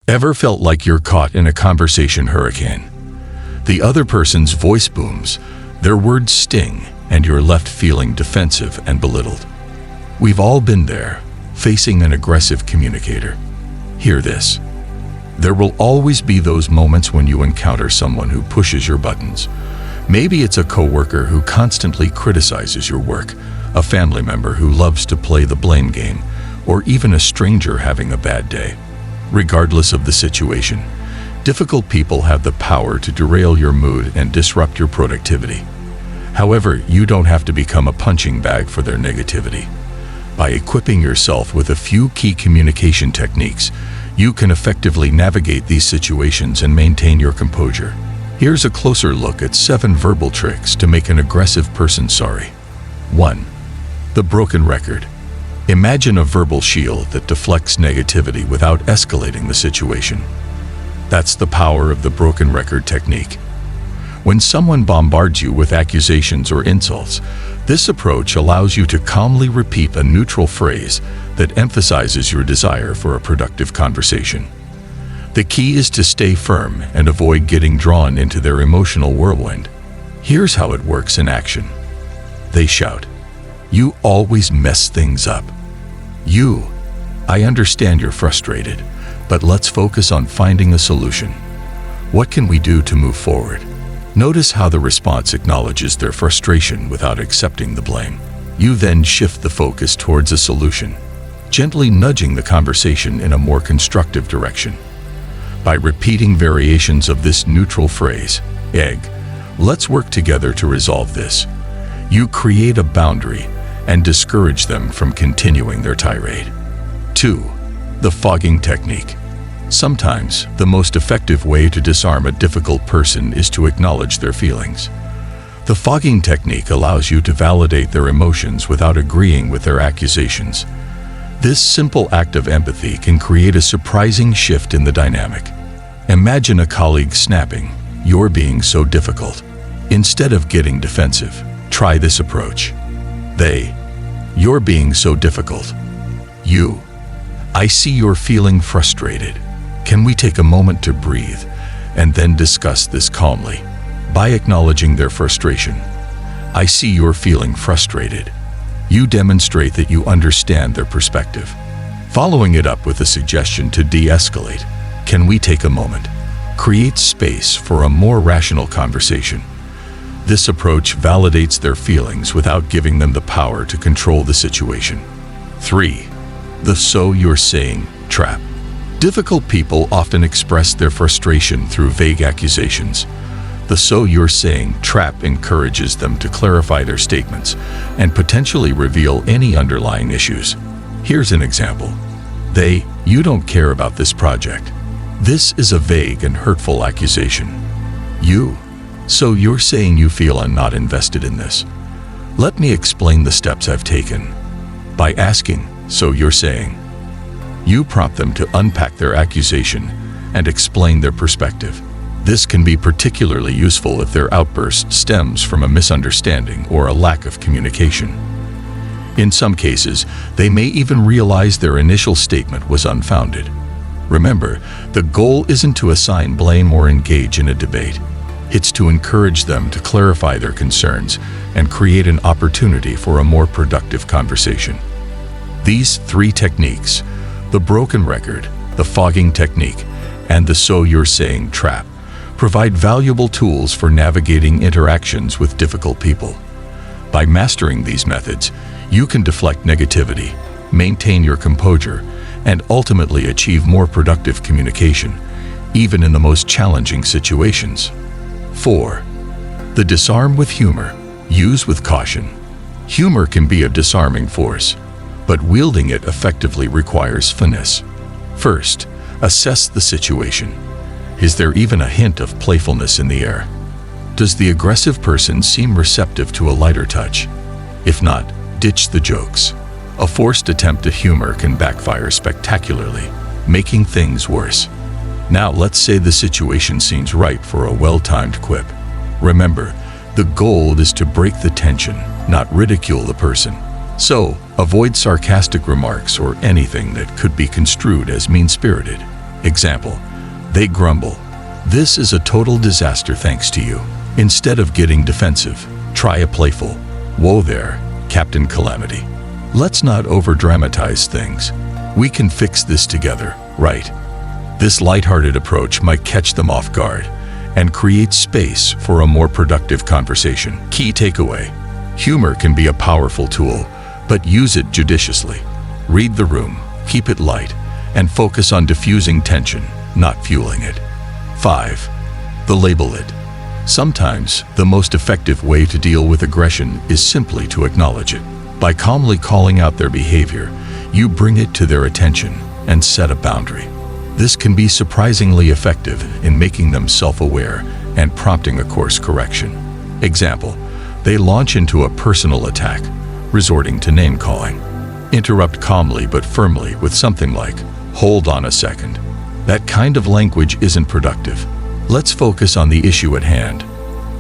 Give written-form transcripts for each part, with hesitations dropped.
Ever felt like you're caught in a conversation hurricane? The other person's voice booms, their words sting, and you're left feeling defensive and belittled. We've all been there, facing an aggressive communicator. Hear this. There will always be those moments when you encounter someone who pushes your buttons. Maybe it's a coworker who constantly criticizes your work, a family member who loves to play the blame game, or even a stranger having a bad day. Regardless of the situation, difficult people have the power to derail your mood and disrupt your productivity. However, you don't have to become a punching bag for their negativity. By equipping yourself with a few key communication techniques, you can effectively navigate these situations and maintain your composure. Here's a closer look at 7 verbal tricks to make an aggressive person sorry. 1. The broken record. Imagine a verbal shield that deflects negativity without escalating the situation. That's the power of the broken record technique. When someone bombards you with accusations or insults, this approach allows you to calmly repeat a neutral phrase that emphasizes your desire for a productive conversation. The key is to stay firm and avoid getting drawn into their emotional whirlwind. Here's how it works in action. They shout, "You always mess things up." I understand you're frustrated, but let's focus on finding a solution. What can we do to move forward? Notice how the response acknowledges their frustration without accepting the blame. You then shift the focus towards a solution, gently nudging the conversation in a more constructive direction. By repeating variations of this neutral phrase, let's work together to resolve this, you create a boundary and discourage them from continuing their tirade. 2. The fogging technique. Sometimes, the most effective way to disarm a difficult person is to acknowledge their feelings. The fogging technique allows you to validate their emotions without agreeing with their accusations. This simple act of empathy can create a surprising shift in the dynamic. Imagine a colleague snapping, "You're being so difficult." Instead of getting defensive, try this approach. You're being so difficult. I see you're feeling frustrated. Can we take a moment to breathe and then discuss this calmly? By acknowledging their frustration, "I see you're feeling frustrated," you demonstrate that you understand their perspective. Following it up with a suggestion to de-escalate, "Can we take a moment?" creates space for a more rational conversation. This approach validates their feelings without giving them the power to control the situation. 3. The "so you're saying" trap. Difficult people often express their frustration through vague accusations. The "so you're saying" trap encourages them to clarify their statements and potentially reveal any underlying issues. Here's an example. "You don't care about this project." This is a vague and hurtful accusation. "So you're saying you feel I'm not invested in this. Let me explain the steps I've taken." By asking, "So you're saying," you prompt them to unpack their accusation and explain their perspective. This can be particularly useful if their outburst stems from a misunderstanding or a lack of communication. In some cases, they may even realize their initial statement was unfounded. Remember, the goal isn't to assign blame or engage in a debate. It's to encourage them to clarify their concerns and create an opportunity for a more productive conversation. These 3 techniques, the broken record, the fogging technique, and the "so you're saying" trap, provide valuable tools for navigating interactions with difficult people. By mastering these methods, you can deflect negativity, maintain your composure, and ultimately achieve more productive communication, even in the most challenging situations. 4. The disarm with humor. Use with caution. Humor can be a disarming force, but wielding it effectively requires finesse. First, assess the situation. Is there even a hint of playfulness in the air? Does the aggressive person seem receptive to a lighter touch? If not, ditch the jokes. A forced attempt at humor can backfire spectacularly, making things worse. Now let's say the situation seems ripe for a well-timed quip. Remember, the goal is to break the tension, not ridicule the person. So, avoid sarcastic remarks or anything that could be construed as mean-spirited. Example, they grumble. This is a total disaster thanks to you. Instead of getting defensive, try a playful, whoa there, Captain Calamity. Let's not over-dramatize things. We can fix this together, right? This lighthearted approach might catch them off guard and create space for a more productive conversation. Key takeaway: humor can be a powerful tool, but use it judiciously. Read the room, keep it light, and focus on diffusing tension, not fueling it. 5. The label it. Sometimes, the most effective way to deal with aggression is simply to acknowledge it. By calmly calling out their behavior, you bring it to their attention and set a boundary. This can be surprisingly effective in making them self-aware and prompting a course correction. Example, they launch into a personal attack, resorting to name-calling. Interrupt calmly but firmly with something like, "Hold on a second." That kind of language isn't productive. Let's focus on the issue at hand.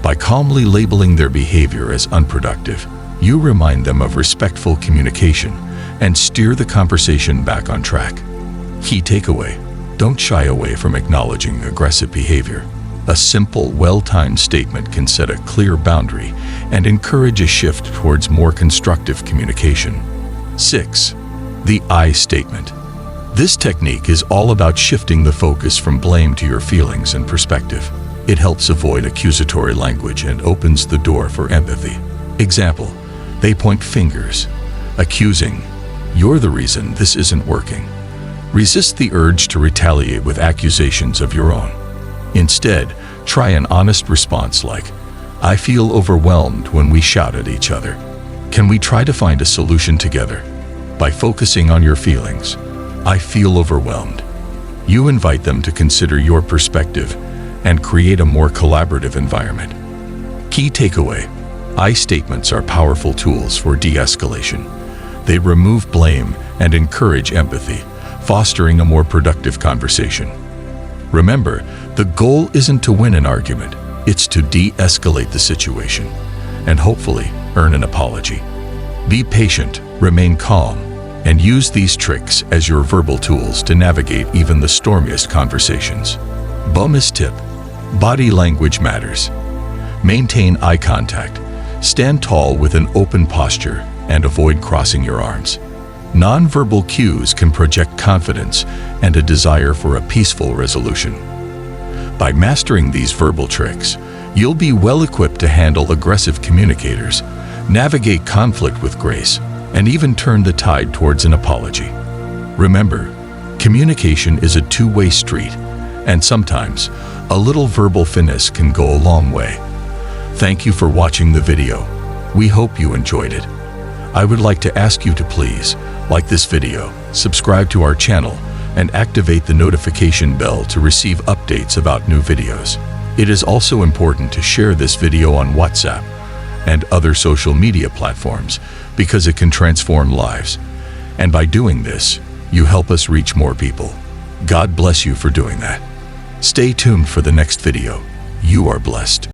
By calmly labeling their behavior as unproductive, you remind them of respectful communication and steer the conversation back on track. Key takeaway: don't shy away from acknowledging aggressive behavior. A simple, well-timed statement can set a clear boundary and encourage a shift towards more constructive communication. 6. The I statement. This technique is all about shifting the focus from blame to your feelings and perspective. It helps avoid accusatory language and opens the door for empathy. Example, they point fingers, accusing, "You're the reason this isn't working." Resist the urge to retaliate with accusations of your own. Instead, try an honest response like, "I feel overwhelmed when we shout at each other. Can we try to find a solution together?" By focusing on your feelings, "I feel overwhelmed," you invite them to consider your perspective and create a more collaborative environment. Key takeaway: I statements are powerful tools for de-escalation. They remove blame and encourage empathy, fostering a more productive conversation. Remember, the goal isn't to win an argument, it's to de-escalate the situation and hopefully earn an apology. Be patient, remain calm, and use these tricks as your verbal tools to navigate even the stormiest conversations. Bonus tip: body language matters. Maintain eye contact, stand tall with an open posture, and avoid crossing your arms. Nonverbal cues can project confidence and a desire for a peaceful resolution. By mastering these verbal tricks, you'll be well equipped to handle aggressive communicators, navigate conflict with grace, and even turn the tide towards an apology. Remember, communication is a two-way street, and sometimes a little verbal finesse can go a long way. Thank you for watching the video. We hope you enjoyed it. I would like to ask you to please like this video, subscribe to our channel, and activate the notification bell to receive updates about new videos. It is also important to share this video on WhatsApp and other social media platforms because it can transform lives. And by doing this, you help us reach more people. God bless you for doing that. Stay tuned for the next video. You are blessed.